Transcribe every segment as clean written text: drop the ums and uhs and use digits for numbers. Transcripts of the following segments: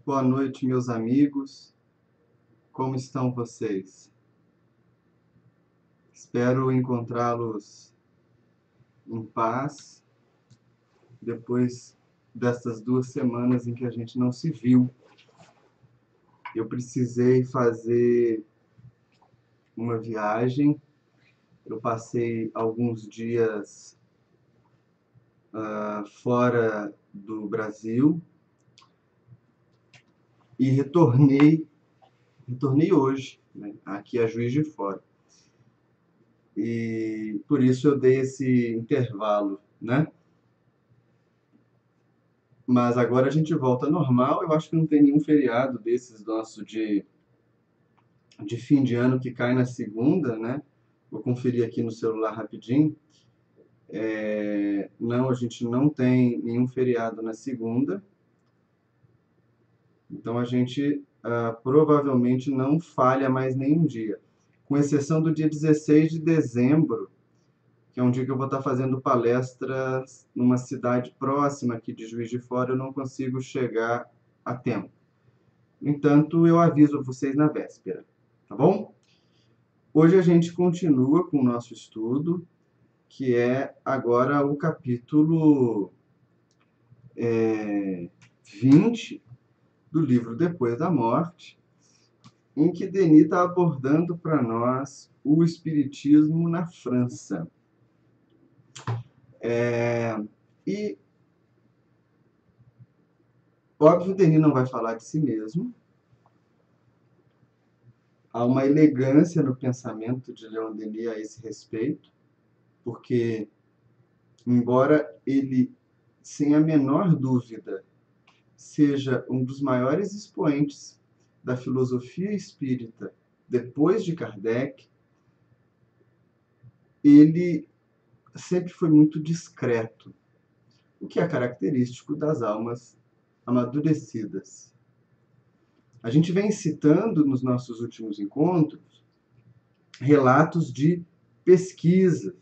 Boa noite, meus amigos. Como estão vocês? Espero encontrá-los em paz depois dessas 2 semanas em que a gente não se viu. Eu precisei fazer uma viagem. Eu passei alguns dias fora do Brasil e retornei hoje, né, aqui a Juiz de Fora. E por isso eu dei esse intervalo, né? Mas agora a gente volta ao normal. Eu acho que não tem nenhum feriado desses nosso de fim de ano que cai na segunda, né? Vou conferir aqui no celular rapidinho. Não, a gente não tem nenhum feriado na segunda. Então a gente provavelmente não falha mais nenhum dia. Com exceção do dia 16 de dezembro, que é um dia que eu vou estar fazendo palestras numa cidade próxima aqui de Juiz de Fora, eu não consigo chegar a tempo. No entanto, eu aviso vocês na véspera, tá bom? Hoje a gente continua com o nosso estudo, que é agora o capítulo 20 do livro Depois da Morte, em que Denis está abordando para nós o Espiritismo na França. E, óbvio, Denis não vai falar de si mesmo. Há uma elegância no pensamento de Leon Denis a esse respeito, porque, embora ele, sem a menor dúvida, seja um dos maiores expoentes da filosofia espírita depois de Kardec, ele sempre foi muito discreto, o que é característico das almas amadurecidas. A gente vem citando nos nossos últimos encontros relatos de pesquisas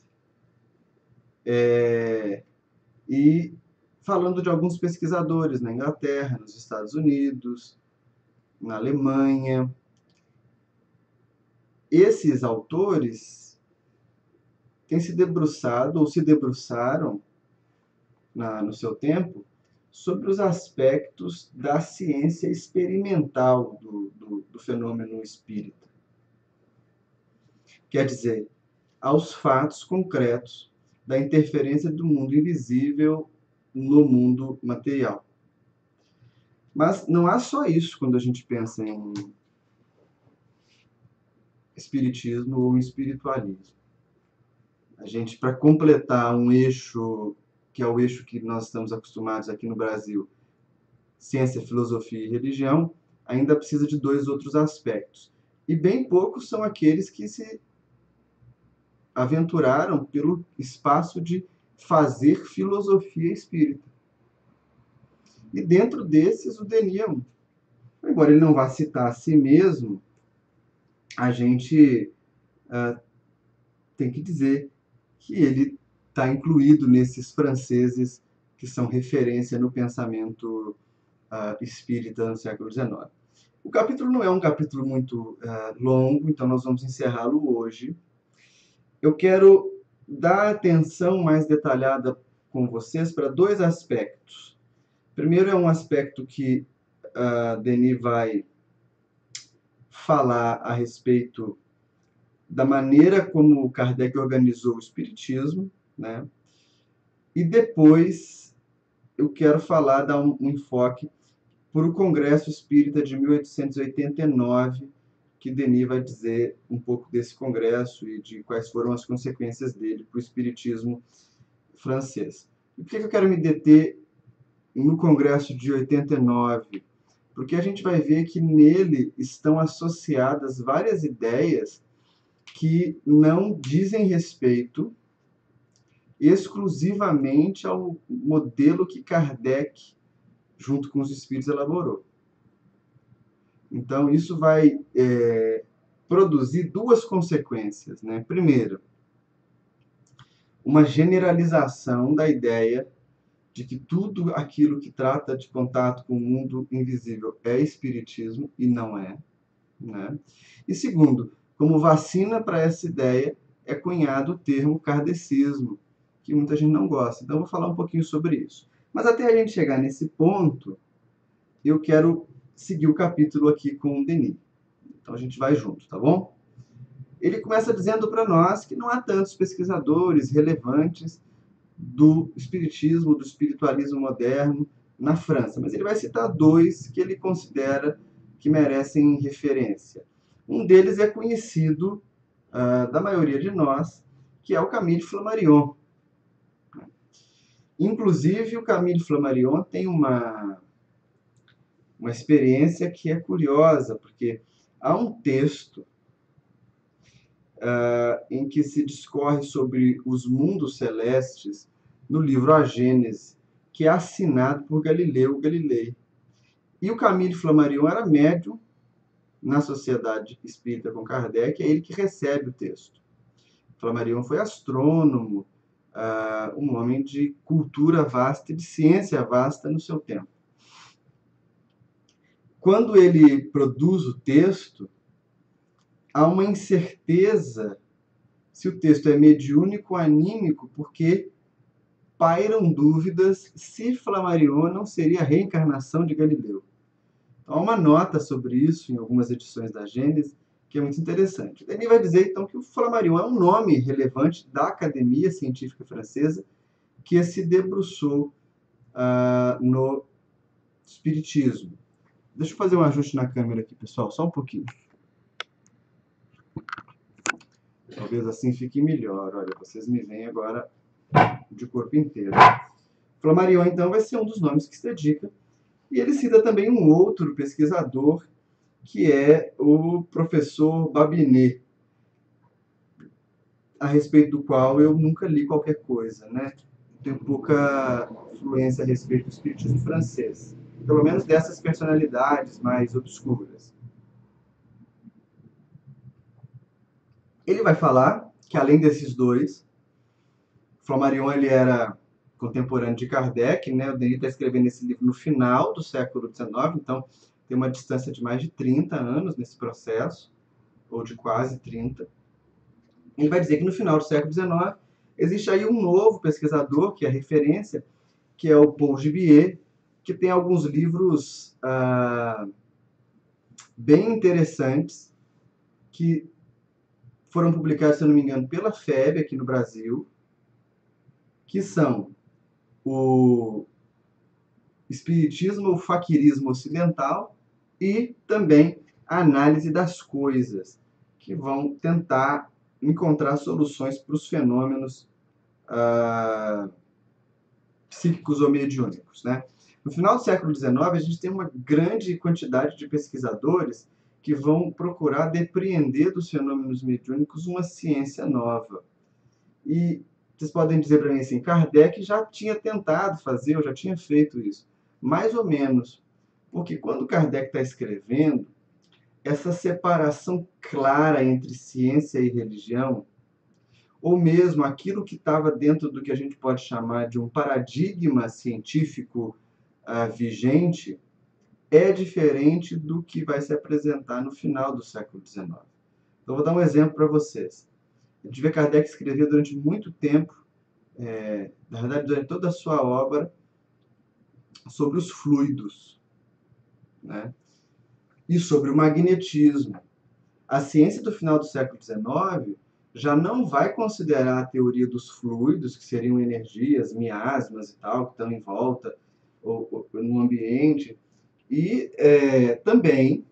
e falando de alguns pesquisadores na Inglaterra, nos Estados Unidos, na Alemanha. Esses autores têm se debruçado ou se debruçaram no seu tempo sobre os aspectos da ciência experimental do fenômeno espírita. Quer dizer, aos fatos concretos da interferência do mundo invisível no mundo material. Mas não há só isso quando a gente pensa em espiritismo ou em espiritualismo. A gente, para completar um eixo, que é o eixo que nós estamos acostumados aqui no Brasil, ciência, filosofia e religião, ainda precisa de 2 outros aspectos. E bem poucos são aqueles que se aventuraram pelo espaço de fazer filosofia espírita. E dentro desses, o Denis é um. Embora ele não vá citar a si mesmo, a gente tem que dizer que ele está incluído nesses franceses que são referência no pensamento espírita no século XIX. O capítulo não é um capítulo muito longo, então nós vamos encerrá-lo hoje. Eu quero dar atenção mais detalhada com vocês para 2 aspectos. Primeiro é um aspecto que Denis vai falar a respeito da maneira como Kardec organizou o espiritismo, né? E depois eu quero falar, dar um enfoque para o Congresso Espírita de 1889, que Denis vai dizer um pouco desse congresso e de quais foram as consequências dele para o espiritismo francês. E por que eu quero me deter no Congresso de 89? Porque a gente vai ver que nele estão associadas várias ideias que não dizem respeito exclusivamente ao modelo que Kardec, junto com os espíritos, elaborou. Então, isso vai produzir 2 consequências, né? Primeiro, uma generalização da ideia de que tudo aquilo que trata de contato com o mundo invisível é espiritismo e não é, né? E segundo, como vacina para essa ideia é cunhado o termo kardecismo, que muita gente não gosta. Então eu vou falar um pouquinho sobre isso. Mas até a gente chegar nesse ponto, eu quero seguir o capítulo aqui com o Denis. Então a gente vai junto, tá bom? Ele começa dizendo para nós que não há tantos pesquisadores relevantes do espiritismo, do espiritualismo moderno na França, mas ele vai citar dois que ele considera que merecem referência. Um deles é conhecido da maioria de nós, que é o Camille Flammarion. Inclusive, o Camille Flammarion tem uma experiência que é curiosa, porque há um texto em que se discorre sobre os mundos celestes no livro A Gênese, que é assinado por Galileu Galilei. E o Camille Flammarion era médium na Sociedade Espírita com Kardec, é ele que recebe o texto. Flammarion foi astrônomo, um homem de cultura vasta e de ciência vasta no seu tempo. Quando ele produz o texto, há uma incerteza se o texto é mediúnico ou anímico, porque pairam dúvidas se Flammarion não seria a reencarnação de Galileu. Então, há uma nota sobre isso em algumas edições da Gênese, que é muito interessante. Ele vai dizer, então, que o Flammarion é um nome relevante da Academia Científica Francesa que se debruçou no Espiritismo. Deixa eu fazer um ajuste na câmera aqui, pessoal, só um pouquinho. Talvez assim fique melhor. Olha, vocês me veem agora de corpo inteiro. Flammarion, então, vai ser um dos nomes que se dedica. E ele cita também um outro pesquisador, que é o professor Babinet, a respeito do qual eu nunca li qualquer coisa, né? Tenho pouca fluência a respeito do espiritismo francês, pelo menos dessas personalidades mais obscuras. Ele vai falar que, além desses dois, Flammarion ele era contemporâneo de Kardec, né? O Denis está escrevendo esse livro no final do século XIX, então tem uma distância de mais de 30 anos nesse processo, ou de quase 30. Ele vai dizer que no final do século XIX existe aí um novo pesquisador, que é referência, que é o Paul Gibier, que tem alguns livros bem interessantes, que foram publicados, se eu não me engano, pela FEB aqui no Brasil, que são o Espiritismo ou Faquirismo Ocidental e também a Análise das Coisas, que vão tentar encontrar soluções para os fenômenos psíquicos ou mediúnicos, né? No final do século XIX, a gente tem uma grande quantidade de pesquisadores que vão procurar depreender dos fenômenos mediúnicos uma ciência nova. E vocês podem dizer para mim assim, Kardec já tinha tentado fazer, ou já tinha feito isso. Mais ou menos. Porque quando Kardec está escrevendo, essa separação clara entre ciência e religião, ou mesmo aquilo que estava dentro do que a gente pode chamar de um paradigma científico vigente, é diferente do que vai se apresentar no final do século XIX. Então, vou dar um exemplo para vocês. A gente vê Kardec escrever durante muito tempo, na verdade, durante toda a sua obra, sobre os fluidos, né? E sobre o magnetismo. A ciência do final do século XIX já não vai considerar a teoria dos fluidos, que seriam energias, miasmas e tal, que estão em volta ou no ambiente, e também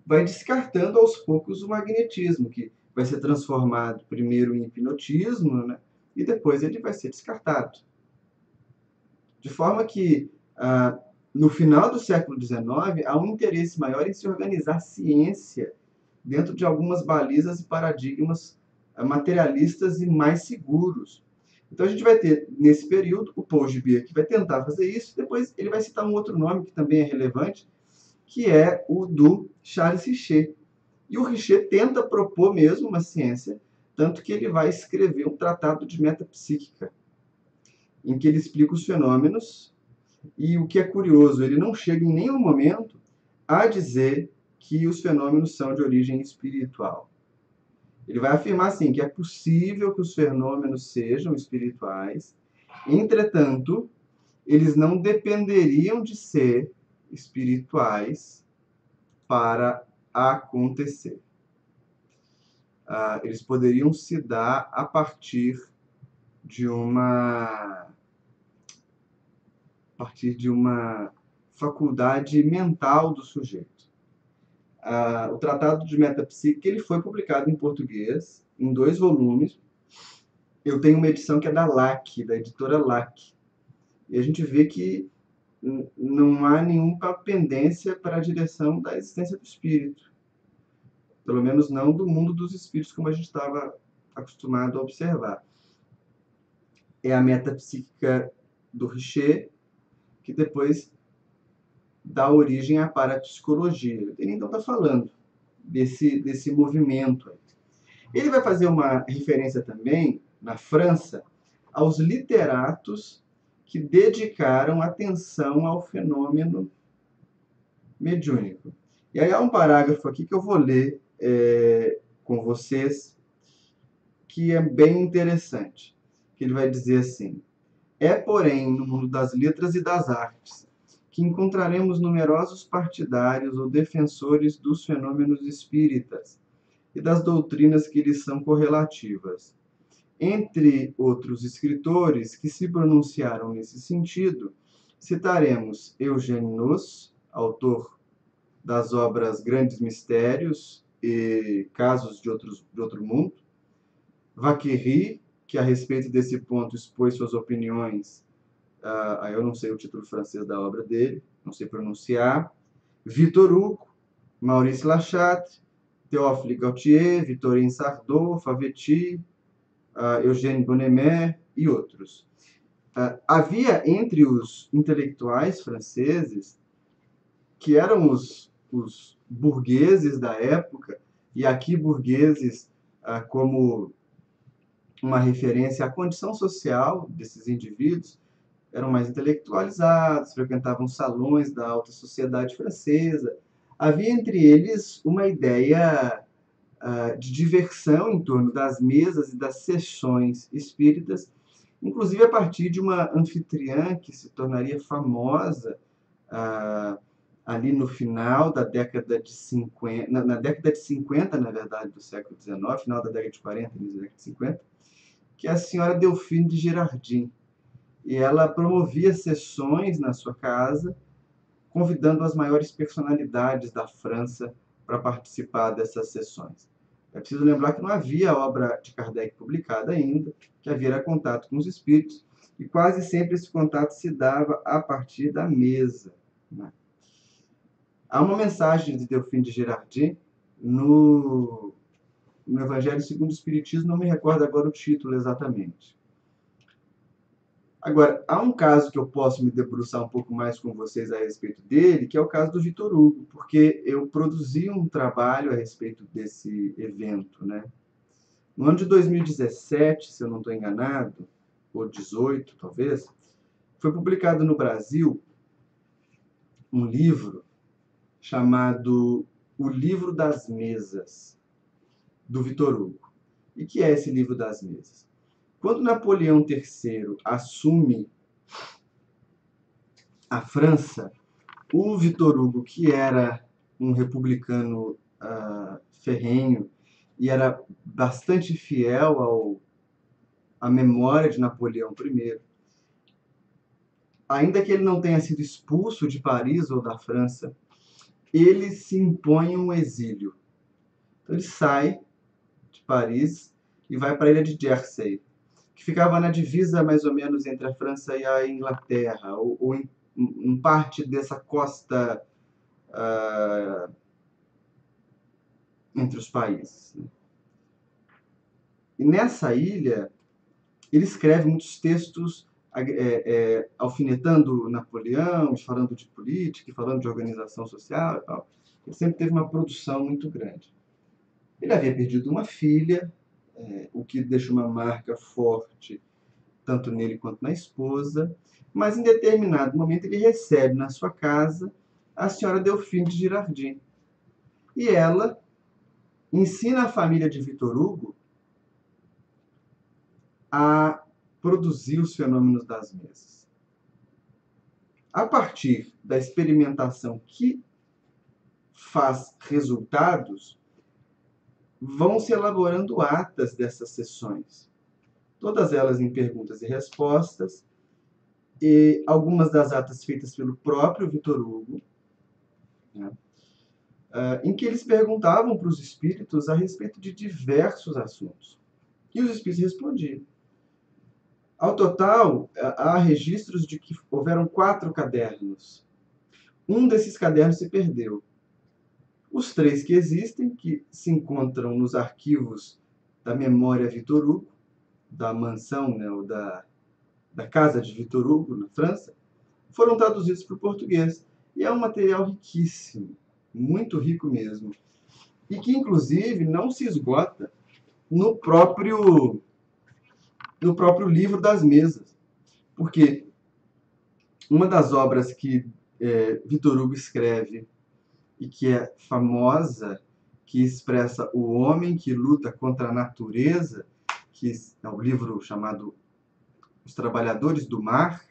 vai descartando aos poucos o magnetismo, que vai ser transformado primeiro em hipnotismo, né? E depois ele vai ser descartado. De forma que, no final do século XIX, há um interesse maior em se organizar ciência dentro de algumas balizas e paradigmas materialistas e mais seguros. Então a gente vai ter, nesse período, o Paul Gibier, que vai tentar fazer isso, depois ele vai citar um outro nome que também é relevante, que é o do Charles Richer. E o Richer tenta propor mesmo uma ciência, tanto que ele vai escrever um tratado de metapsíquica. em que ele explica os fenômenos, e o que é curioso, ele não chega em nenhum momento a dizer que os fenômenos são de origem espiritual. Ele vai afirmar, sim, que é possível que os fenômenos sejam espirituais, entretanto, eles não dependeriam de ser espirituais para acontecer. Eles poderiam se dar a partir de uma faculdade mental do sujeito. O Tratado de Metapsíquica ele foi publicado em português, em 2 volumes. Eu tenho uma edição que é da LAC, da editora LAC. E a gente vê que não há nenhuma pendência para a direção da existência do espírito. Pelo menos não do mundo dos espíritos, como a gente estava acostumado a observar. É a metapsíquica do Richer, que depois dá origem à parapsicologia. Ele então está falando desse movimento. Ele vai fazer uma referência também, na França, aos literatos que dedicaram atenção ao fenômeno mediúnico. E aí há um parágrafo aqui que eu vou ler com vocês, que é bem interessante. Que ele vai dizer assim: é, porém, no mundo das letras e das artes, que encontraremos numerosos partidários ou defensores dos fenômenos espíritas e das doutrinas que lhes são correlativas. Entre outros escritores que se pronunciaram nesse sentido, citaremos Eugène Nos, autor das obras Grandes Mistérios e Casos de outro Mundo, Vacquerie, que a respeito desse ponto expôs suas opiniões, eu não sei o título francês da obra dele, não sei pronunciar, Victor Hugo, Maurice Lachatre, Théophile Gautier, Victorine Sardou, Favetti, Eugène Bonnemère e outros. Havia entre os intelectuais franceses, que eram os burgueses da época, e aqui burgueses como uma referência à condição social desses indivíduos, eram mais intelectualizados, frequentavam salões da alta sociedade francesa. Havia entre eles uma ideia de diversão em torno das mesas e das sessões espíritas, inclusive a partir de uma anfitriã que se tornaria famosa ali no final da década de 50, na década de 50, na verdade, do século XIX, final da década de 40, início da década de 50, que é a senhora Delphine de Girardin. E ela promovia sessões na sua casa, convidando as maiores personalidades da França para participar dessas sessões. É preciso lembrar que não havia obra de Kardec publicada ainda, que havia contato com os espíritos, e quase sempre esse contato se dava a partir da mesa. Há uma mensagem de Delphine de Girardin no Evangelho segundo o Espiritismo, não me recordo agora o título exatamente. Agora, há um caso que eu posso me debruçar um pouco mais com vocês a respeito dele, que é o caso do Victor Hugo, porque eu produzi um trabalho a respeito desse evento, né? No ano de 2017, se eu não estou enganado, ou 18 talvez, foi publicado no Brasil um livro chamado O Livro das Mesas, do Victor Hugo. E que é esse Livro das Mesas? Quando Napoleão III assume a França, o Victor Hugo, que era um republicano ferrenho e era bastante fiel à memória de Napoleão I, ainda que ele não tenha sido expulso de Paris ou da França, ele se impõe um exílio. Então ele sai de Paris e vai para a ilha de Jersey, que ficava na divisa mais ou menos entre a França e a Inglaterra, ou em parte dessa costa entre os países. E nessa ilha, ele escreve muitos textos alfinetando Napoleão, falando de política, falando de organização social e tal. Ele sempre teve uma produção muito grande. Ele havia perdido uma filha, o que deixa uma marca forte tanto nele quanto na esposa, mas em determinado momento ele recebe na sua casa a senhora Delphine de Girardin. E ela ensina a família de Victor Hugo a produzir os fenômenos das mesas. A partir da experimentação que faz resultados, vão se elaborando atas dessas sessões, todas elas em perguntas e respostas, e algumas das atas feitas pelo próprio Victor Hugo, né, em que eles perguntavam para os espíritos a respeito de diversos assuntos. E os espíritos respondiam. Ao total, há registros de que houveram 4 cadernos. Um desses cadernos se perdeu. Os 3 que existem, que se encontram nos arquivos da memória Victor Hugo, da mansão, né, ou da casa de Victor Hugo, na França, foram traduzidos para o português. E é um material riquíssimo, muito rico mesmo. E que, inclusive, não se esgota no próprio livro das mesas. Porque uma das obras que Victor Hugo escreve e que é famosa, que expressa o homem que luta contra a natureza, que é o livro chamado Os Trabalhadores do Mar,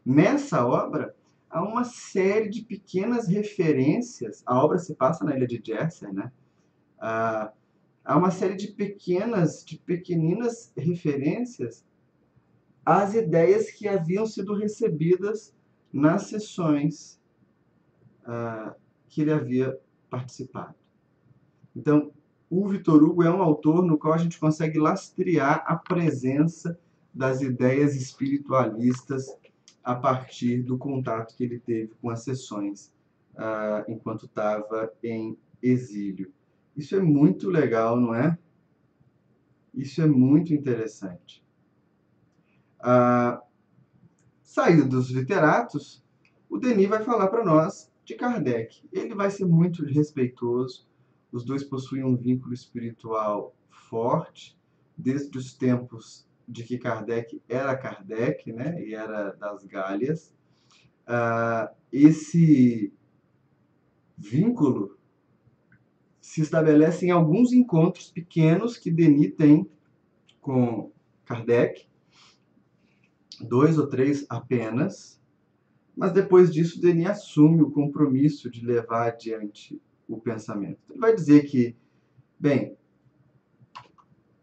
nessa obra há uma série de pequenas referências. A obra se passa na ilha de Jersey, né? Há uma série de pequeninas referências às ideias que haviam sido recebidas nas sessões que ele havia participado. Então, o Victor Hugo é um autor no qual a gente consegue lastrear a presença das ideias espiritualistas a partir do contato que ele teve com as sessões enquanto estava em exílio. Isso é muito legal, não é? Isso é muito interessante. Saído dos literatos, o Denis vai falar para nós de Kardec. Ele vai ser muito respeitoso. Os dois possuem um vínculo espiritual forte, desde os tempos de que Kardec era Kardec, né, e era das Gálias. Esse vínculo se estabelece em alguns encontros pequenos que Denis tem com Kardec, 2 ou 3 apenas, mas depois disso Denis assume o compromisso de levar adiante o pensamento. Ele vai dizer que, bem,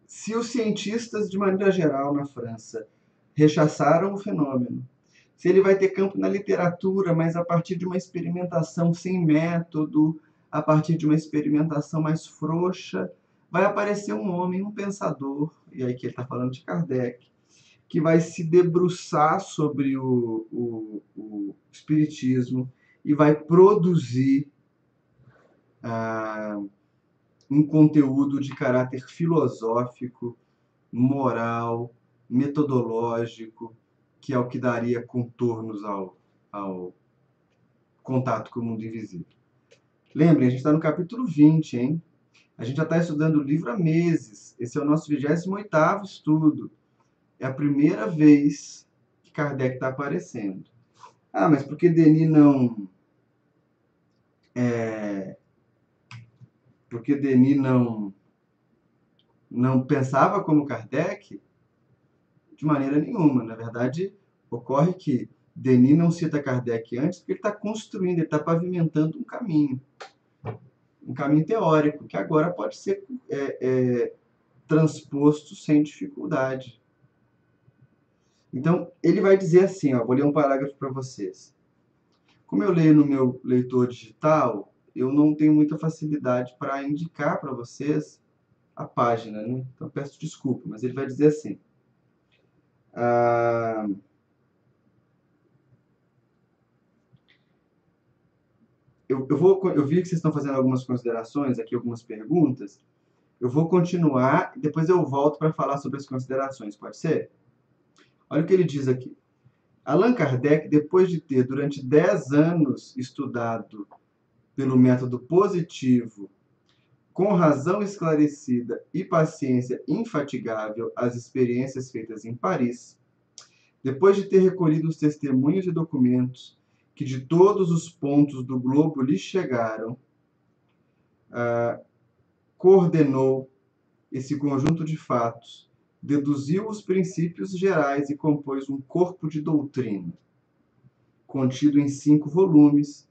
se os cientistas, de maneira geral, na França, rechaçaram o fenômeno, se ele vai ter campo na literatura, mas a partir de uma experimentação sem método, a partir de uma experimentação mais frouxa, vai aparecer um homem, um pensador, e aí que ele está falando de Kardec, que vai se debruçar sobre o espiritismo e vai produzir um conteúdo de caráter filosófico, moral, metodológico, que é o que daria contornos ao contato com o mundo invisível. Lembrem, a gente está no capítulo 20, hein? A gente já está estudando o livro há meses. Esse é o nosso 28º estudo. É a primeira vez que Kardec está aparecendo. Mas por que Denis não... Porque Denis não pensava como Kardec? De maneira nenhuma. Na verdade, ocorre que Denis não cita Kardec antes porque ele está construindo, ele está pavimentando um caminho teórico, que agora pode ser transposto sem dificuldade. Então, ele vai dizer assim, vou ler um parágrafo para vocês. Como eu leio no meu leitor digital, eu não tenho muita facilidade para indicar para vocês a página, né? Então, peço desculpa, mas ele vai dizer assim. Eu vi que vocês estão fazendo algumas considerações aqui, algumas perguntas. Eu vou continuar e depois eu volto para falar sobre as considerações, pode ser? Olha o que ele diz aqui. Allan Kardec, depois de ter durante 10 anos estudado pelo método positivo, com razão esclarecida e paciência infatigável as experiências feitas em Paris, Depois de ter recolhido os testemunhos e documentos que de todos os pontos do globo lhe chegaram, coordenou esse conjunto de fatos, deduziu os princípios gerais e compôs um corpo de doutrina, contido em 5 volumes,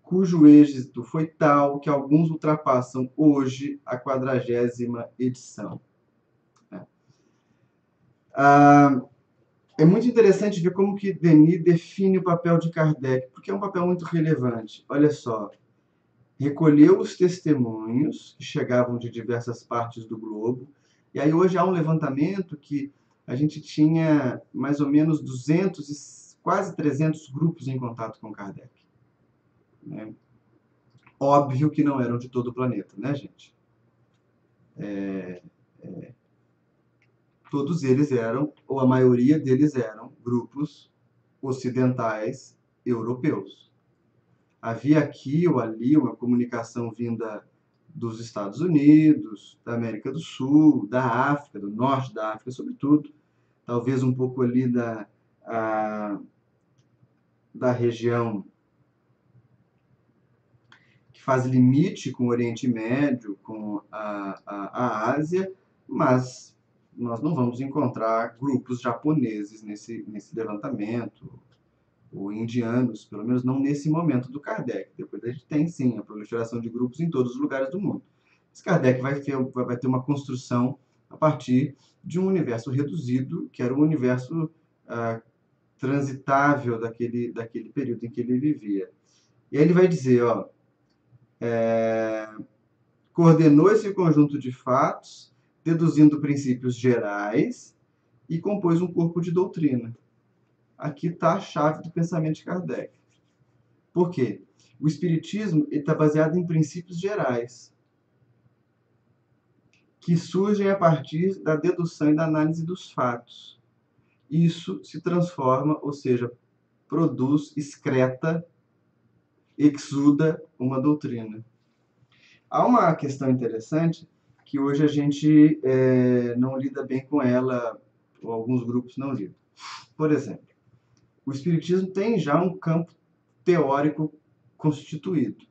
cujo êxito foi tal que alguns ultrapassam hoje a 40ª edição. É muito interessante ver como que Denis define o papel de Kardec, porque é um papel muito relevante. Olha só, recolheu os testemunhos que chegavam de diversas partes do globo, e aí hoje há um levantamento que a gente tinha mais ou menos 200 e quase 300 grupos em contato com Kardec. Né? Óbvio que não eram de todo o planeta, né, gente? Todos eles eram, ou a maioria deles eram, grupos ocidentais europeus. Havia aqui ou ali uma comunicação vinda dos Estados Unidos, da América do Sul, da África, do norte da África, sobretudo, talvez um pouco ali da região que faz limite com o Oriente Médio, com a Ásia, mas nós não vamos encontrar grupos japoneses nesse levantamento, ou indianos, pelo menos não nesse momento do Kardec. Depois a gente tem, sim, a proliferação de grupos em todos os lugares do mundo. Mas Kardec vai ter uma construção a partir de um universo reduzido, que era um universo transitável daquele período em que ele vivia. E aí ele vai dizer, coordenou esse conjunto de fatos, deduzindo princípios gerais, e compôs um corpo de doutrina. Aqui está a chave do pensamento de Kardec. Por quê? O Espiritismo está baseado em princípios gerais, que surgem a partir da dedução e da análise dos fatos. Isso se transforma, ou seja, produz, excreta, exuda uma doutrina. Há uma questão interessante que hoje a gente não lida bem com ela, ou alguns grupos não lidam. Por exemplo, o Espiritismo tem já um campo teórico constituído.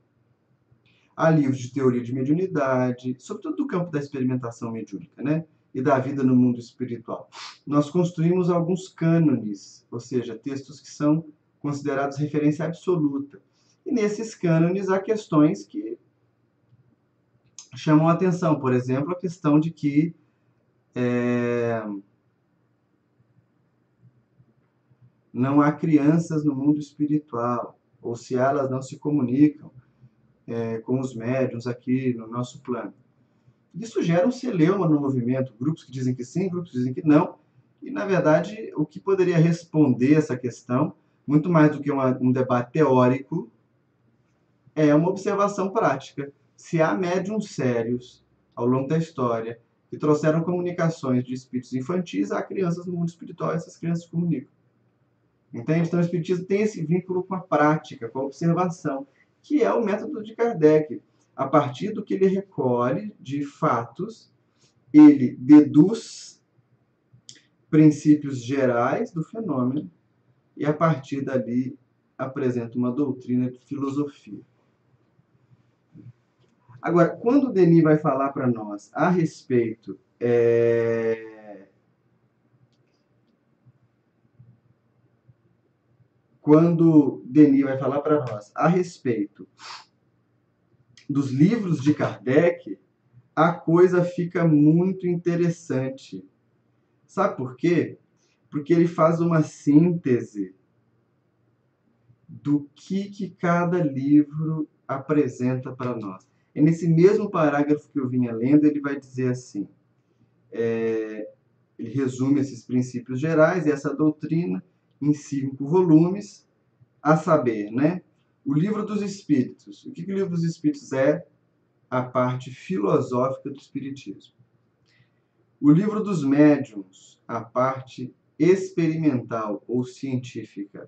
Há livros de teoria de mediunidade, sobretudo do campo da experimentação mediúnica, né? E da vida no mundo espiritual. Nós construímos alguns cânones, ou seja, textos que são considerados referência absoluta. E nesses cânones há questões que chamam a atenção. Por exemplo, a questão de que não há crianças no mundo espiritual, ou se elas não se comunicam com os médiuns aqui no nosso plano. Isso gera um celeuma no movimento, grupos que dizem que sim, grupos que dizem que não, e na verdade o que poderia responder essa questão, muito mais do que um debate teórico, é uma observação prática. Se há médiuns sérios ao longo da história que trouxeram comunicações de espíritos infantis, há crianças no mundo espiritual e essas crianças se comunicam. Entende? Então o Espiritismo tem esse vínculo com a prática, com a observação, que é o método de Kardec. A partir do que ele recolhe de fatos, ele deduz princípios gerais do fenômeno e, a partir dali, apresenta uma doutrina de filosofia. Agora, quando o Denis vai falar para nós a respeito quando Denis vai falar para nós a respeito dos livros de Kardec, a coisa fica muito interessante. Sabe por quê? Porque ele faz uma síntese do que cada livro apresenta para nós. E nesse mesmo parágrafo que eu vinha lendo, ele vai dizer assim, ele resume esses princípios gerais e essa doutrina em 5 volumes, a saber, né? O Livro dos Espíritos. O que o Livro dos Espíritos é? A parte filosófica do Espiritismo. O Livro dos Médiuns, a parte experimental ou científica.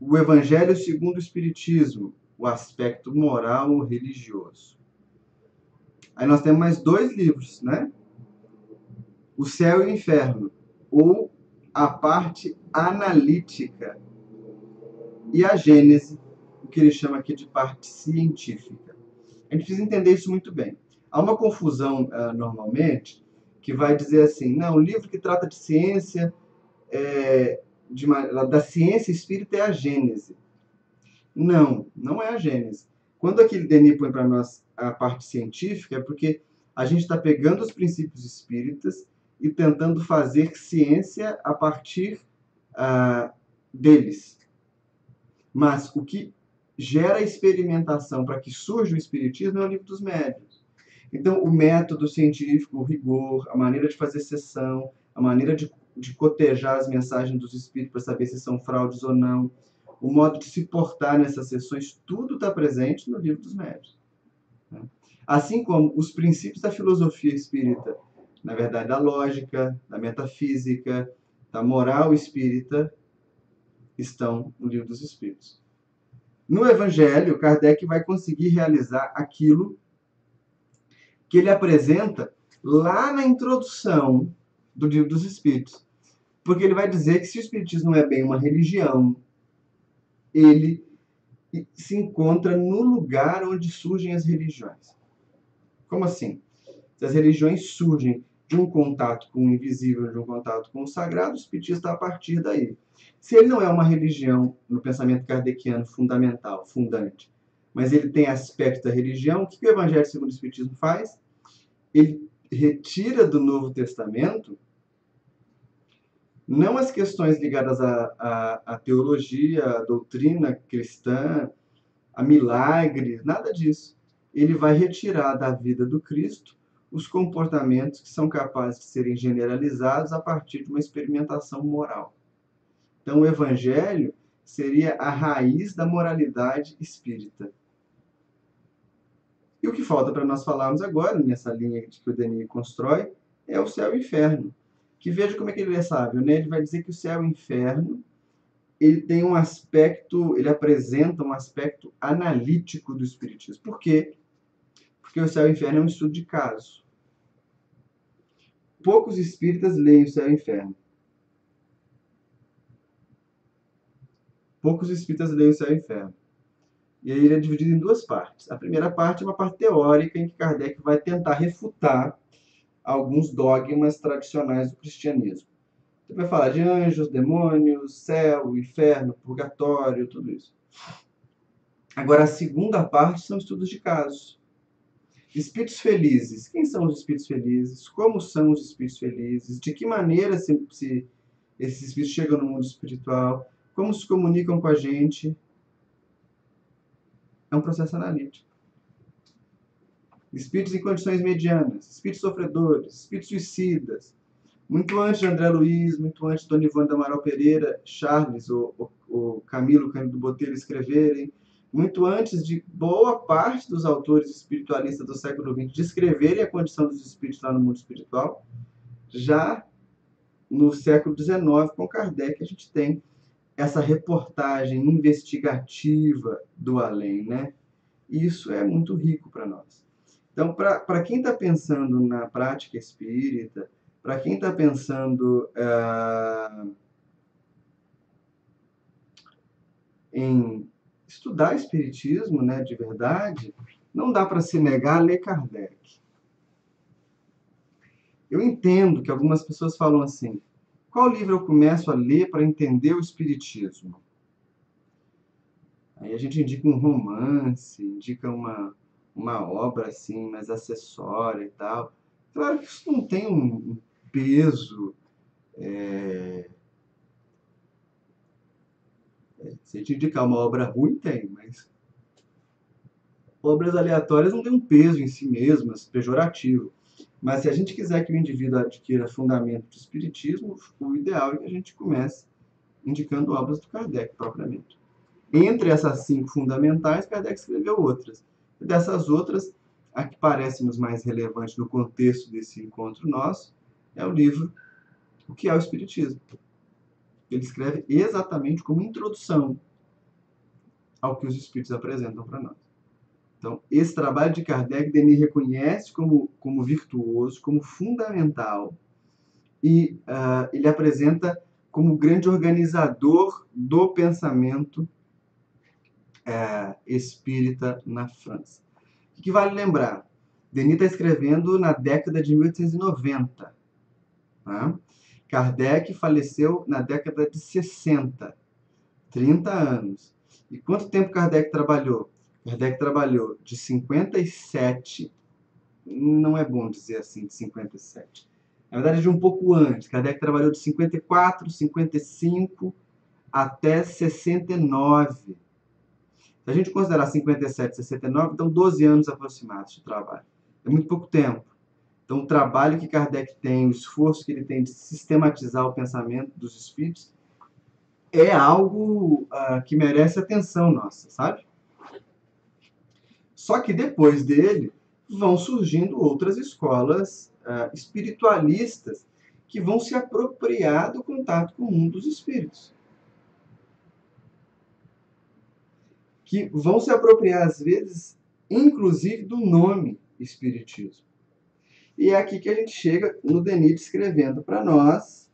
O Evangelho segundo o Espiritismo, o aspecto moral ou religioso. Aí nós temos mais 2 livros, né? O Céu e o Inferno, ou a parte analítica e a Gênese, o que ele chama aqui de parte científica. A gente precisa entender isso muito bem. Há uma confusão, normalmente, que vai dizer assim, não, o livro que trata de ciência, da ciência espírita é a Gênese. Não, não é a Gênese. Quando aquele Denis põe para nós a parte científica, é porque a gente está pegando os princípios espíritas e tentando fazer ciência a partir deles. Mas o que gera experimentação para que surja o espiritismo é o livro dos médiuns. Então, o método científico, o rigor, a maneira de fazer sessão, a maneira de cotejar as mensagens dos espíritos para saber se são fraudes ou não, o modo de se portar nessas sessões, tudo está presente no livro dos médiuns. Assim como os princípios da filosofia espírita, na verdade, da lógica, da metafísica, da moral espírita, estão no livro dos espíritos. No Evangelho, Kardec vai conseguir realizar aquilo que ele apresenta lá na introdução do livro dos Espíritos. Porque ele vai dizer que se o Espiritismo não é bem uma religião, ele se encontra no lugar onde surgem as religiões. Como assim? Se as religiões surgem de um contato com o invisível, de um contato com o sagrado, o Espiritismo está a partir daí. Se ele não é uma religião, no pensamento kardeciano, fundamental, fundante, mas ele tem aspectos da religião, o que o Evangelho segundo o Espiritismo faz? Ele retira do Novo Testamento não as questões ligadas à teologia, à doutrina cristã, a milagres, nada disso. Ele vai retirar da vida do Cristo os comportamentos que são capazes de serem generalizados a partir de uma experimentação moral. Então, o Evangelho seria a raiz da moralidade espírita. E o que falta para nós falarmos agora, nessa linha que o Denis constrói, é o céu e o inferno. Que veja como é que ele é sábio, né? Ele vai dizer que o céu e o inferno, ele tem um aspecto, ele apresenta um aspecto analítico do Espiritismo. Por quê? Porque o céu e o inferno é um estudo de caso. Poucos espíritas leem o céu e o inferno. Poucos espíritas leem o céu e o inferno. E aí ele é dividido em duas partes. A primeira parte é uma parte teórica, em que Kardec vai tentar refutar alguns dogmas tradicionais do cristianismo. Ele vai falar de anjos, demônios, céu, inferno, purgatório, tudo isso. Agora, a segunda parte são estudos de casos. Espíritos felizes. Quem são os espíritos felizes? Como são os espíritos felizes? De que maneira esses espíritos chegam no mundo espiritual? Como se comunicam com a gente? É um processo analítico. Espíritos em condições medianas, espíritos sofredores, espíritos suicidas. Muito antes de André Luiz, muito antes de Dona Ivone do Amaral Pereira, Charles ou Camilo Cândido Botelho escreverem, muito antes de boa parte dos autores espiritualistas do século XX descreverem a condição dos espíritos lá no mundo espiritual, já no século XIX, com Kardec, a gente tem essa reportagem investigativa do além, né? Isso é muito rico para nós. Então, para quem está pensando na prática espírita, para quem está pensando em estudar espiritismo, né, de verdade, não dá para se negar a ler Kardec. Eu entendo que algumas pessoas falam assim, qual livro eu começo a ler para entender o espiritismo? Aí a gente indica um romance, indica uma obra assim, mais acessória e tal. Claro que isso não tem um peso. Se a gente indicar uma obra ruim, tem, mas obras aleatórias não têm um peso em si mesmas, pejorativo. Mas se a gente quiser que o indivíduo adquira fundamento de espiritismo, o ideal é que a gente comece indicando obras do Kardec, propriamente. Entre essas 5 fundamentais, Kardec escreveu outras. E dessas outras, a que parece-nos mais relevante no contexto desse encontro nosso é o livro O que é o Espiritismo. Ele escreve exatamente como introdução ao que os espíritos apresentam para nós. Então, esse trabalho de Kardec, Denis reconhece como virtuoso, como fundamental, e ele apresenta como grande organizador do pensamento espírita na França. O que vale lembrar? Denis está escrevendo na década de 1890. Tá? Kardec faleceu na década de 60, 30 anos. E quanto tempo Kardec trabalhou? Kardec trabalhou de 57, não é bom dizer assim, de 57. Na verdade, de um pouco antes. Kardec trabalhou de 54, 55 até 69. Se a gente considerar 57, 69, então 12 anos aproximados de trabalho. É muito pouco tempo. Então, o trabalho que Kardec tem, o esforço que ele tem de sistematizar o pensamento dos espíritos, é algo que merece atenção nossa, sabe? Só que depois dele, vão surgindo outras escolas espiritualistas que vão se apropriar do contato com o mundo dos espíritos. Que vão se apropriar, às vezes, inclusive do nome espiritismo. E é aqui que a gente chega no Denis descrevendo para nós.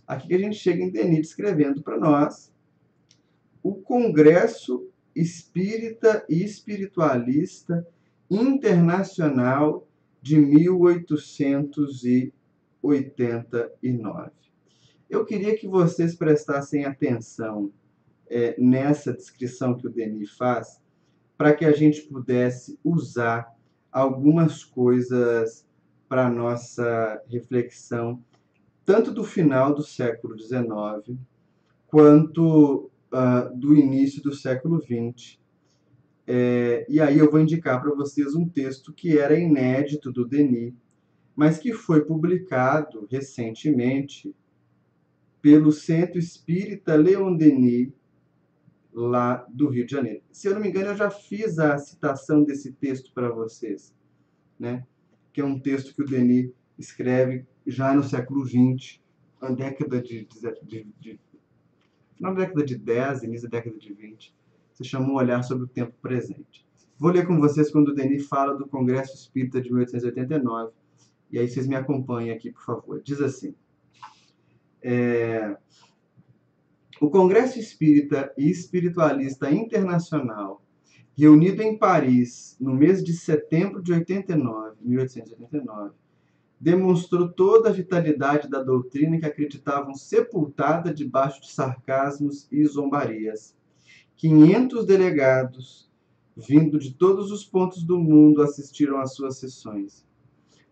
Aqui que a gente chega em Denis descrevendo para nós o Congresso Espírita e Espiritualista Internacional de 1889. Eu queria que vocês prestassem atenção nessa descrição que o Denis faz, para que a gente pudesse usar algumas coisas para a nossa reflexão, tanto do final do século XIX, quanto do início do século XX. E aí eu vou indicar para vocês um texto que era inédito do Denis, mas que foi publicado recentemente pelo Centro Espírita Leon Denis, lá do Rio de Janeiro. Se eu não me engano, eu já fiz a citação desse texto para vocês, né? Que é um texto que o Denis escreve já no século XX, na década na década de 10, início da década de 20. Se chama Um Olhar sobre o Tempo Presente. Vou ler com vocês quando o Denis fala do Congresso Espírita de 1889, e aí vocês me acompanhem aqui, por favor. Diz assim: o Congresso Espírita e Espiritualista Internacional, reunido em Paris no mês de setembro de 1889, demonstrou toda a vitalidade da doutrina que acreditavam sepultada debaixo de sarcasmos e zombarias. 500 delegados, vindo de todos os pontos do mundo, assistiram às suas sessões.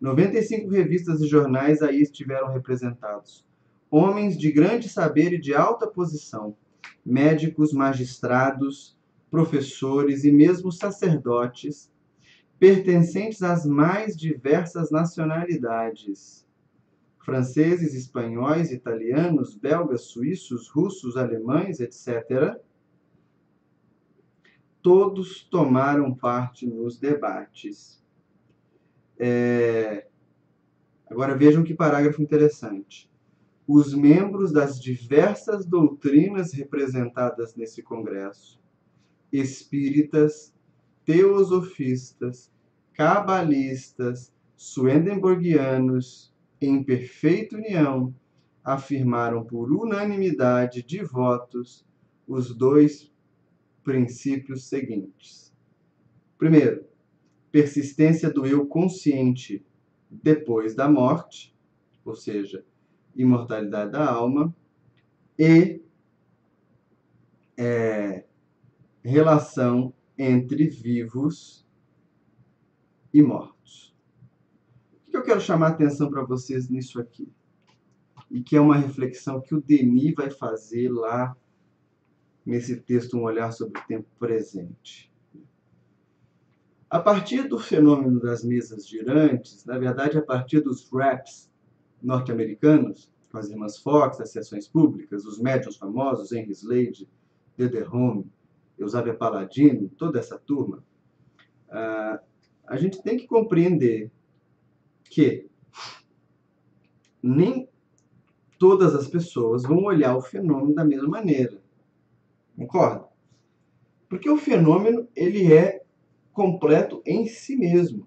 95 revistas e jornais aí estiveram representados. Homens de grande saber e de alta posição, médicos, magistrados, professores e mesmo sacerdotes, pertencentes às mais diversas nacionalidades, franceses, espanhóis, italianos, belgas, suíços, russos, alemães, etc., todos tomaram parte nos debates. Agora vejam que parágrafo interessante. Os membros das diversas doutrinas representadas nesse congresso, espíritas, teosofistas, cabalistas, swedenborgianos, em perfeita união, afirmaram por unanimidade de votos os dois princípios seguintes. Primeiro, persistência do eu consciente depois da morte, ou seja, imortalidade da alma, e relação entre vivos e mortos. O que eu quero chamar a atenção para vocês nisso aqui? E que é uma reflexão que o Denis vai fazer lá nesse texto, Um Olhar sobre o Tempo Presente. A partir do fenômeno das mesas girantes, na verdade, a partir dos raps norte-americanos, com as irmãs Fox, as sessões públicas, os médiuns famosos, Henry Slade, Dederhome, Eusébia Palladino, toda essa turma, a gente tem que compreender que nem todas as pessoas vão olhar o fenômeno da mesma maneira. Concorda? Porque o fenômeno, ele é completo em si mesmo.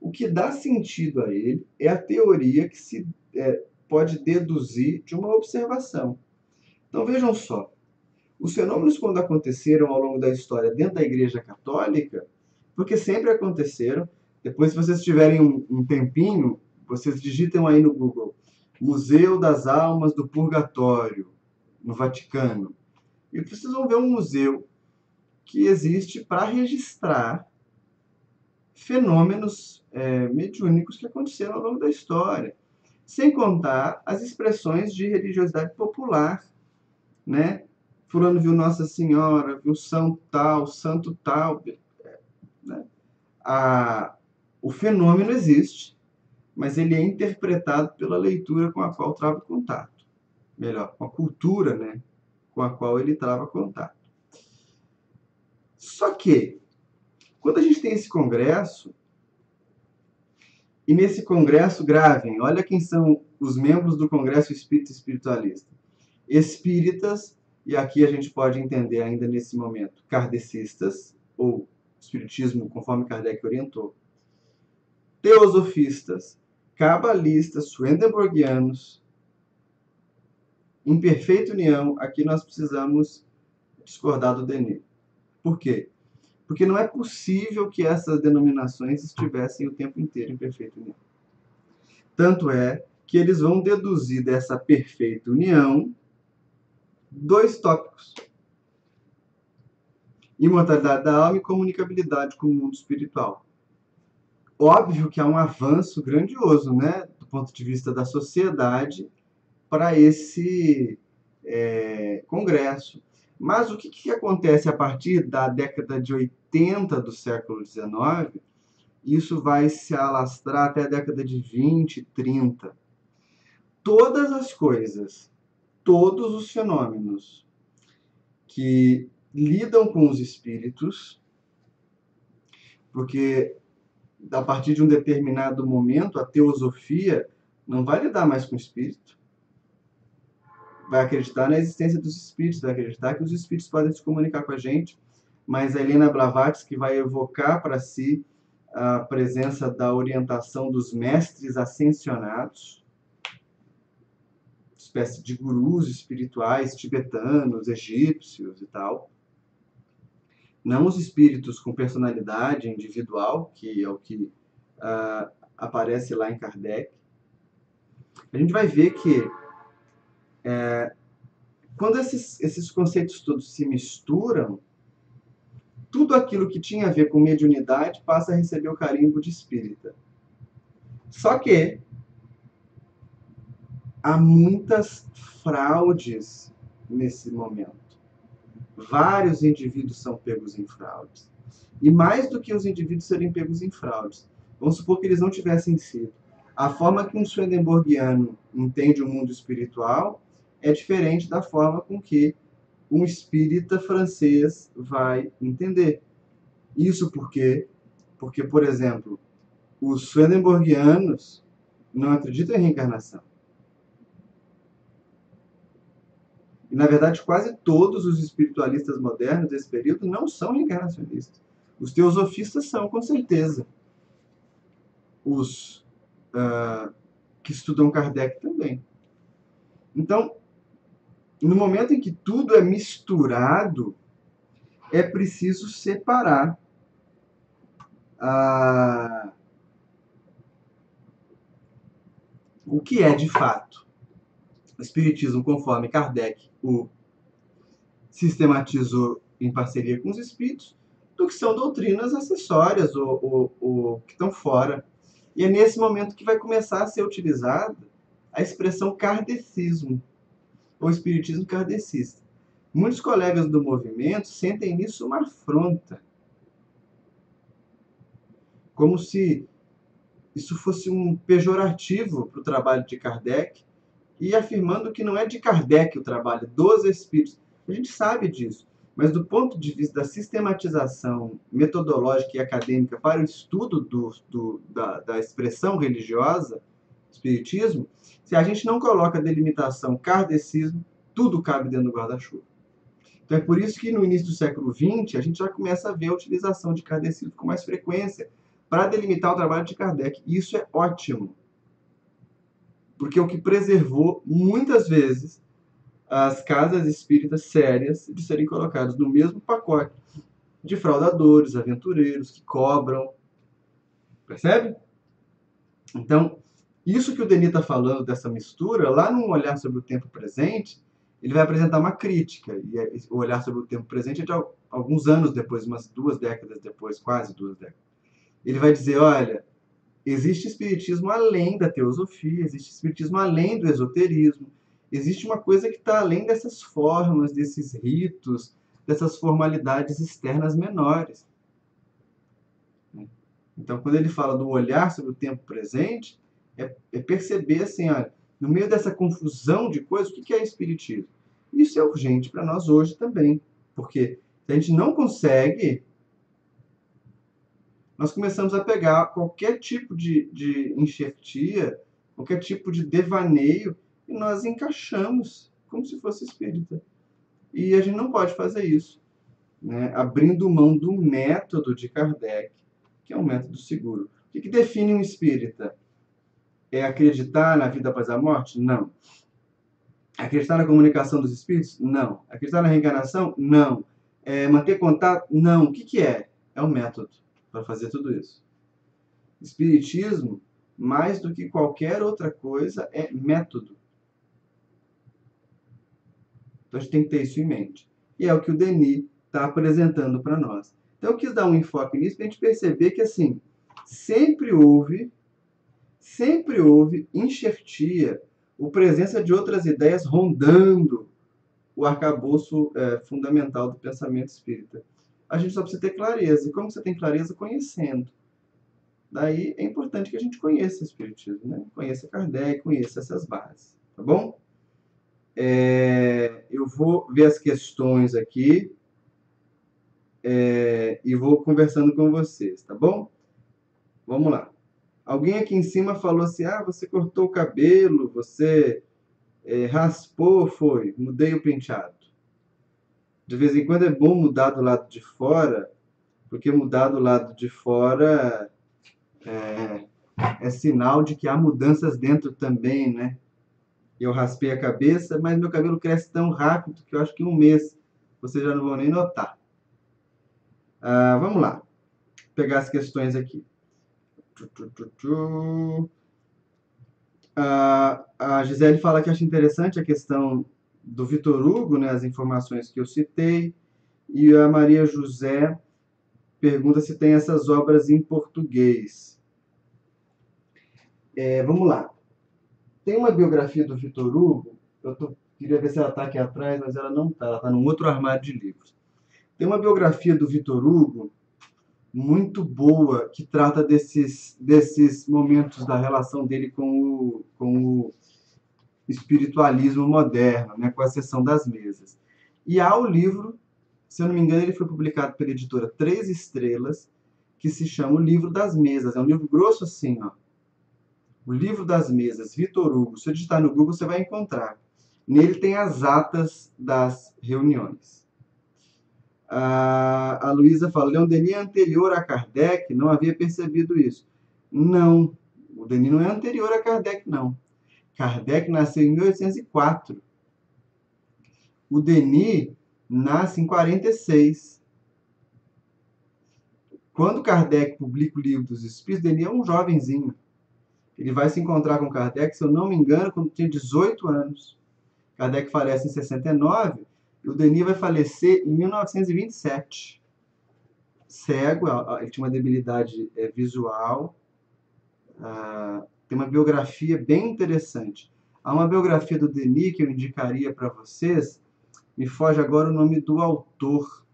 O que dá sentido a ele é a teoria que se pode deduzir de uma observação. Então vejam só, os fenômenos quando aconteceram ao longo da história dentro da Igreja Católica, porque sempre aconteceram, depois se vocês tiverem um tempinho, vocês digitam aí no Google, Museu das Almas do Purgatório, no Vaticano, e vocês vão ver um museu que existe para registrar fenômenos mediúnicos que aconteceram ao longo da história, sem contar as expressões de religiosidade popular, né? Fulano viu Nossa Senhora, viu santo tal, né? O fenômeno existe, mas ele é interpretado pela leitura com a qual trava contato. Melhor, com a cultura, né? Com a qual ele trava contato. Só que, quando a gente tem esse congresso, e nesse congresso, gravem, olha quem são os membros do Congresso Espírita e Espiritualista. Espíritas, e aqui a gente pode entender ainda nesse momento, kardecistas, ou espiritismo conforme Kardec orientou, teosofistas, cabalistas, swedenborgianos, em perfeita união, aqui nós precisamos discordar do Denis. Por quê? Porque não é possível que essas denominações estivessem o tempo inteiro em perfeita união. Tanto é que eles vão deduzir dessa perfeita união 2 tópicos: imortalidade da alma e comunicabilidade com o mundo espiritual. Óbvio que há um avanço grandioso, né, do ponto de vista da sociedade para esse congresso. Mas o que acontece a partir da década de 80 do século XIX? Isso vai se alastrar até a década de 20, 30. Todas as coisas, todos os fenômenos que lidam com os espíritos, porque a partir de um determinado momento a teosofia não vai lidar mais com o espírito, vai acreditar na existência dos espíritos, vai acreditar que os espíritos podem se comunicar com a gente, mas a Helena Blavatsky vai evocar para si a presença da orientação dos mestres ascensionados, espécie de gurus espirituais tibetanos, egípcios e tal. Não os espíritos com personalidade individual, que é o que aparece lá em Kardec. A gente vai ver que quando esses conceitos todos se misturam, tudo aquilo que tinha a ver com mediunidade passa a receber o carimbo de espírita. Só que há muitas fraudes nesse momento. Vários indivíduos são pegos em fraudes. E mais do que os indivíduos serem pegos em fraudes, vamos supor que eles não tivessem sido. A forma que um swedenborgiano entende o mundo espiritual é diferente da forma com que um espírita francês vai entender. Isso porque, por exemplo, os swedenborgianos não acreditam em reencarnação. E, na verdade, quase todos os espiritualistas modernos desse período não são reencarnacionistas. Os teosofistas são, com certeza. Os que estudam Kardec também. Então, no momento em que tudo é misturado, é preciso separar o que é de fato o espiritismo conforme Kardec o sistematizou em parceria com os espíritos, do que são doutrinas acessórias ou que estão fora. E é nesse momento que vai começar a ser utilizada a expressão kardecismo, ou espiritismo kardecista. Muitos colegas do movimento sentem nisso uma afronta, como se isso fosse um pejorativo para o trabalho de Kardec, e afirmando que não é de Kardec o trabalho, dos espíritos. A gente sabe disso, mas do ponto de vista da sistematização metodológica e acadêmica para o estudo da expressão religiosa, espiritismo, se a gente não coloca a delimitação kardecismo, tudo cabe dentro do guarda-chuva. Então é por isso que no início do século XX a gente já começa a ver a utilização de kardecismo com mais frequência, para delimitar o trabalho de Kardec. E isso é ótimo, porque é o que preservou, muitas vezes, as casas espíritas sérias de serem colocadas no mesmo pacote de fraudadores, aventureiros, que cobram. Percebe? Então, isso que o Denis está falando dessa mistura, lá no Olhar sobre o Tempo Presente, ele vai apresentar uma crítica. E o Olhar sobre o Tempo Presente é de alguns anos depois, umas 2 décadas depois, quase 2 décadas. Ele vai dizer, olha, existe espiritismo além da teosofia, existe espiritismo além do esoterismo, existe uma coisa que está além dessas formas, desses ritos, dessas formalidades externas menores. Então, quando ele fala do olhar sobre o tempo presente, é perceber assim, olha, no meio dessa confusão de coisas, o que é espiritismo? Isso é urgente para nós hoje também, porque se a gente não consegue, nós começamos a pegar qualquer tipo de enxertia, qualquer tipo de devaneio, e nós encaixamos como se fosse espírita. E a gente não pode fazer isso, né? Abrindo mão do método de Kardec, que é um método seguro. O que define um espírita? É acreditar na vida após a morte? Não. Acreditar na comunicação dos espíritos? Não. Acreditar na reencarnação? Não. Manter contato? Não. O que é? É um método para fazer tudo isso. Espiritismo, mais do que qualquer outra coisa, é método. Então a gente tem que ter isso em mente. E é o que o Denis está apresentando para nós. Então eu quis dar um enfoque nisso para a gente perceber que assim, sempre houve enxertia, ou presença de outras ideias rondando o arcabouço fundamental do pensamento espírita. A gente só precisa ter clareza. E como você tem clareza? Conhecendo. Daí é importante que a gente conheça o espiritismo, né? Conheça Kardec, conheça essas bases, tá bom? Eu vou ver as questões aqui e vou conversando com vocês, tá bom? Vamos lá. Alguém aqui em cima falou assim, você cortou o cabelo, você raspou, foi, mudei o penteado. De vez em quando é bom mudar do lado de fora, porque mudar do lado de fora é sinal de que há mudanças dentro também, né? Eu raspei a cabeça, mas meu cabelo cresce tão rápido que eu acho que em um mês vocês já não vão nem notar. Vamos lá. Vou pegar as questões aqui. A Gisele fala que acha interessante a questão do Vitor Hugo, né, as informações que eu citei. E a Maria José pergunta se tem essas obras em português. Vamos lá. Tem uma biografia do Vitor Hugo, queria ver se ela está aqui atrás, mas ela não está, ela está num outro armário de livros. Tem uma biografia do Vitor Hugo muito boa, que trata desses momentos da relação dele com o espiritualismo moderno, né, com a seção das mesas. E há o livro, se eu não me engano, ele foi publicado pela editora Três Estrelas, que se chama O Livro das Mesas. É um livro grosso assim, ó. O Livro das Mesas, Vitor Hugo. Se eu digitar no Google, você vai encontrar. Nele tem as atas das reuniões. A Luísa fala, Leon Denis é anterior a Kardec? Não havia percebido isso. Não, o Denis não é anterior a Kardec, não. Kardec nasceu em 1804. O Denis nasce em 46. Quando Kardec publica o Livro dos Espíritos, Denis é um jovenzinho. Ele vai se encontrar com Kardec, se eu não me engano, quando tinha 18 anos. Kardec falece em 69 e o Denis vai falecer em 1927. Cego, ele tinha uma debilidade visual. Tem uma biografia bem interessante. Há uma biografia do Denis que eu indicaria para vocês, me foge agora o nome do autor,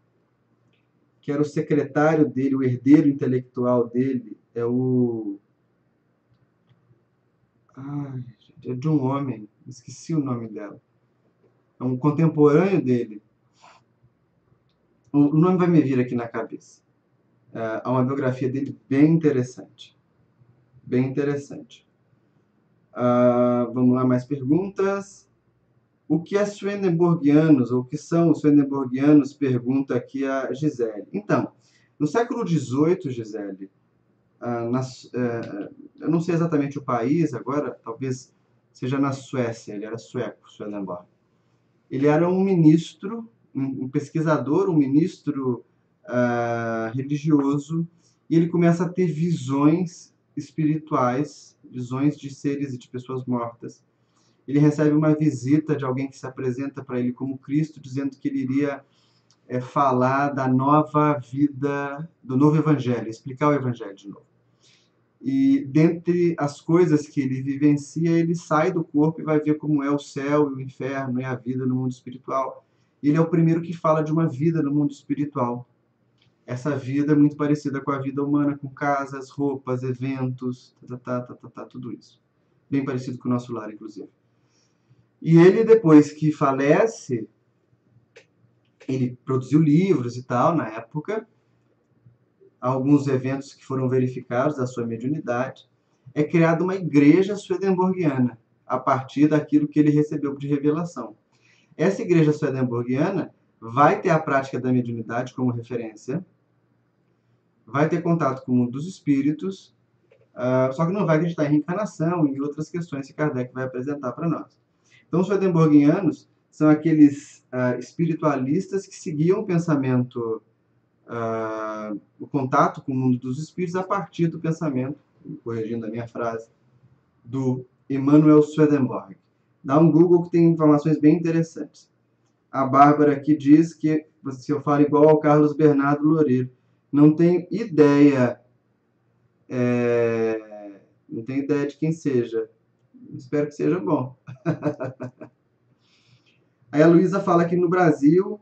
que era o secretário dele, o herdeiro intelectual dele, é de um homem, esqueci o nome dela. É um contemporâneo dele. O nome vai me vir aqui na cabeça. Há uma biografia dele bem interessante. Bem interessante. Vamos lá, mais perguntas. O que é Swedenborgianos, ou o que são os Swedenborgianos, pergunta aqui a Gisele. Então, no século XVIII, Gisele, eu não sei exatamente o país agora, talvez seja na Suécia, ele era sueco, Swedenborg. Ele era um ministro, um pesquisador, um ministro religioso, e ele começa a ter visões espirituais, visões de seres e de pessoas mortas. Ele recebe uma visita de alguém que se apresenta para ele como Cristo, dizendo que ele iria falar da nova vida, do novo evangelho, explicar o evangelho de novo. E dentre as coisas que ele vivencia, ele sai do corpo e vai ver como é o céu e o inferno e a vida no mundo espiritual. Ele é o primeiro que fala de uma vida no mundo espiritual. Essa vida é muito parecida com a vida humana, com casas, roupas, eventos, tudo isso. Bem parecido com o nosso lar, inclusive. E ele, depois que falece, ele produziu livros e tal, na época, alguns eventos que foram verificados da sua mediunidade, é criada uma igreja swedenborgiana, a partir daquilo que ele recebeu de revelação. Essa igreja swedenborgiana vai ter a prática da mediunidade como referência, vai ter contato com o mundo dos espíritos, só que não vai acreditar em reencarnação e outras questões que Kardec vai apresentar para nós. Então, os swedenborgianos são aqueles espiritualistas que seguiam o pensamento, o contato com o mundo dos espíritos a partir do pensamento, corrigindo a minha frase, do Emanuel Swedenborg. Dá um Google que tem informações bem interessantes. A Bárbara aqui diz que se eu falo igual ao Carlos Bernardo Loureiro, não tenho ideia, não tenho ideia de quem seja. Espero que seja bom. Aí a Luísa fala que no Brasil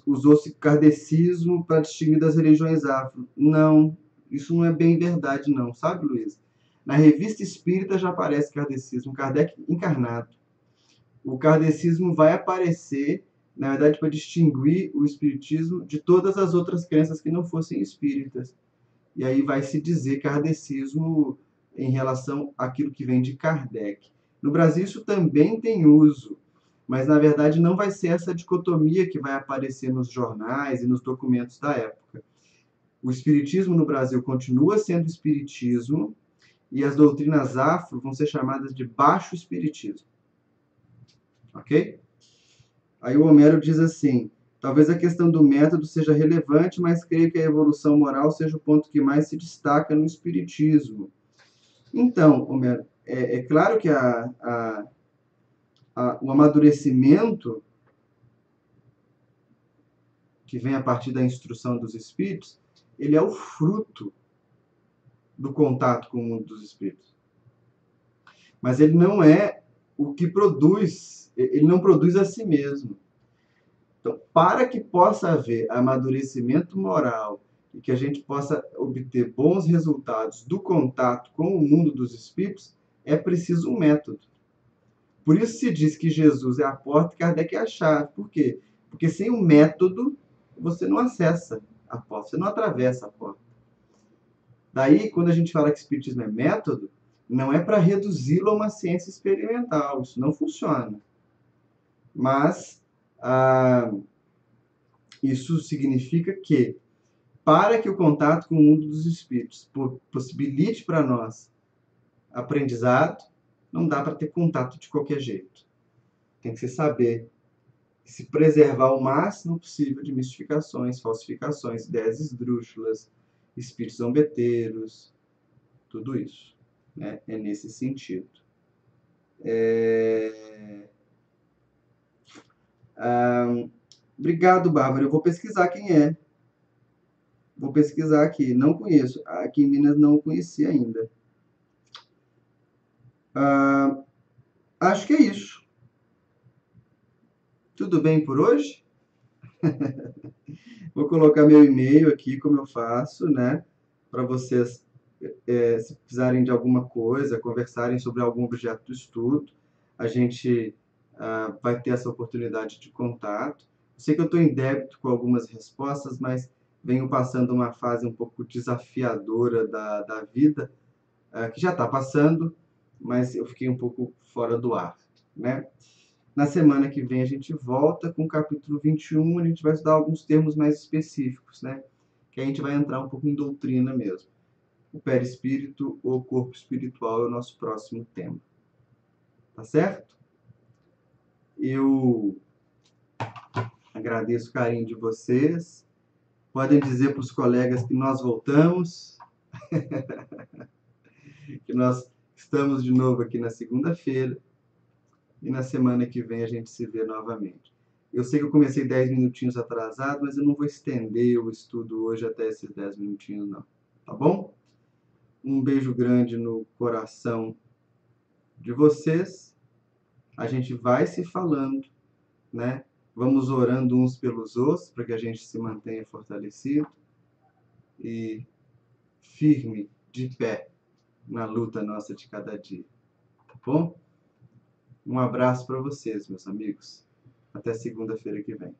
usou-se kardecismo para distinguir das religiões afro. Não, isso não é bem verdade não, sabe, Luísa? Na Revista Espírita já aparece kardecismo, Kardec encarnado. O kardecismo vai aparecer, na verdade, para distinguir o espiritismo de todas as outras crenças que não fossem espíritas. E aí vai se dizer kardecismo em relação àquilo que vem de Kardec. No Brasil isso também tem uso, mas na verdade não vai ser essa dicotomia que vai aparecer nos jornais e nos documentos da época. O espiritismo no Brasil continua sendo espiritismo e as doutrinas afro vão ser chamadas de baixo espiritismo. Ok? Aí o Homero diz assim: talvez a questão do método seja relevante, mas creio que a evolução moral seja o ponto que mais se destaca no espiritismo. Então, Homero, é claro que o amadurecimento que vem a partir da instrução dos espíritos, ele é o fruto do contato com o mundo dos espíritos. Mas ele não é o que produz, ele não produz a si mesmo. Então, para que possa haver amadurecimento moral e que a gente possa obter bons resultados do contato com o mundo dos espíritos, é preciso um método. Por isso se diz que Jesus é a porta e Kardec é a chave. Por quê? Porque sem o método, você não acessa a porta, você não atravessa a porta. Daí, quando a gente fala que espiritismo é método, não é para reduzi-lo a uma ciência experimental, isso não funciona. Mas isso significa que, para que o contato com o mundo dos espíritos possibilite para nós aprendizado, não dá para ter contato de qualquer jeito. Tem que se saber se preservar o máximo possível de mistificações, falsificações, ideias esdrúxulas, espíritos zombeteiros, tudo isso, né? É nesse sentido. Obrigado, Bárbara. Eu vou pesquisar quem é. Vou pesquisar aqui. Não conheço. Aqui em Minas não conheci ainda. Acho que é isso. Tudo bem por hoje? Vou colocar meu e-mail aqui, como eu faço, né? Para vocês, se precisarem de alguma coisa, conversarem sobre algum objeto do estudo, a gente vai ter essa oportunidade de contato. Eu sei que eu estou em débito com algumas respostas, mas venho passando uma fase um pouco desafiadora da vida, que já está passando, mas eu fiquei um pouco fora do ar, né? Na semana que vem a gente volta com o capítulo 21, a gente vai estudar alguns termos mais específicos, né? Que a gente vai entrar um pouco em doutrina mesmo. o perispírito ou corpo espiritual é o nosso próximo tema. Tá certo? Eu agradeço o carinho de vocês. Podem dizer para os colegas que nós voltamos, que nós estamos de novo aqui na segunda-feira e na semana que vem a gente se vê novamente. Eu sei que eu comecei 10 minutinhos atrasado, mas eu não vou estender o estudo hoje até esses 10 minutinhos, não. Tá bom? Um beijo grande no coração de vocês. A gente vai se falando, né? Vamos orando uns pelos outros para que a gente se mantenha fortalecido e firme, de pé, na luta nossa de cada dia. Tá bom? Um abraço para vocês, meus amigos. Até segunda-feira que vem.